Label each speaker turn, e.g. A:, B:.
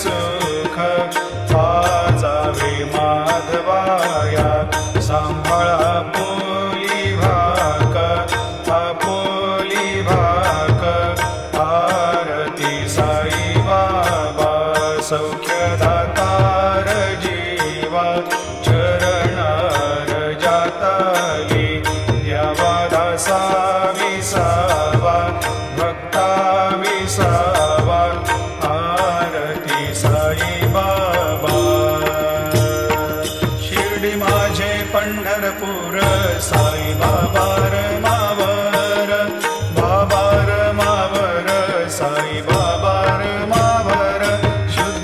A: सुख पाजावे माधवाया सांभाळा पोली भाक आपोली भाक आरती साई बाबा सौख्यदातार जीवा चरणार जाताली द्यावा दासा विसावा भक्ता विसावा आरती साई